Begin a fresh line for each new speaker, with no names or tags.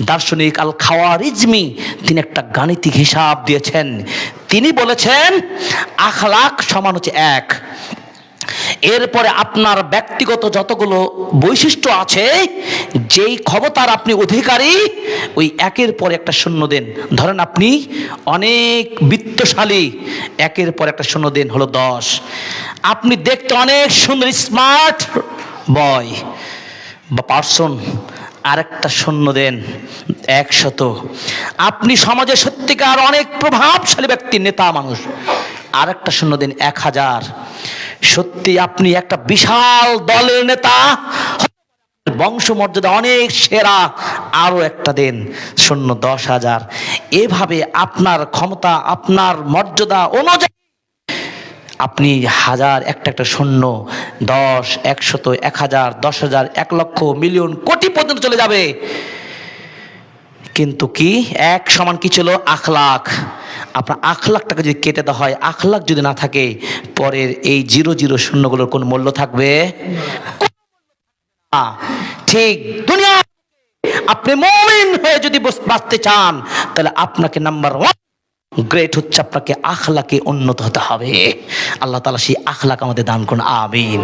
দার্শনিক আল খাওয়ারিজমি তিনি একটা গাণিতিক হিসাব দিয়েছেন। তিনি বলেছেন আখলাক সমান হচ্ছে 1। এরপরে আপনার ব্যক্তিগত যতগুলো বৈশিষ্ট্য আছে, যেই ক্ষমতার আপনি অধিকারী, ওই 1-এর পরে একটা শূন্য দেন। ধরেন আপনি অনেক বিত্তশালী, 1-এর পরে একটা শূন্য দেন, হলো 10। আপনি দেখতে অনেক সুন্দর স্মার্ট বয় বা পার্সন, আরেকটা শূন্য দেন, 100। আপনি সমাজে সত্যিকার অনেক প্রভাবশালী ব্যক্তি, নেতা মানুষ, আরেকটা শূন্য দেন, 1000। সত্যি আপনি একটা বিশাল দলের নেতা, বংশমর্যাদা অনেক সেরা, আরো একটা দেন, শূন্য, 10,000। এভাবে আপনার ক্ষমতা, আপনার মর্যাদা অনুযায়ী আপনি 1000, একটা শূন্য, 10, 100, 1000, 10,000, 1 লক্ষ, মিলিয়ন, কোটি পর্যন্ত চলে যাবে। কিন্তু কি 1 সমান কি ছিল? আখলাক। আপনার আখলাকটাকে যদি কেটে দেওয়া হয়, আখলাক যদি না থাকে, পরের এই 0 শূন্যগুলোর কোন মূল্য থাকবে না। ঠিক দুনিয়া আপনি মুমিন হয়ে যদি বাঁচতে চান, তাহলে আপনাকে নাম্বার 1 গ্রেট হচ্ছে আপনাকে আখলাকে উন্নত হতে হবে। আল্লাহ তাআলা সেই আখলাক আমাদের দান করুন, আমিন।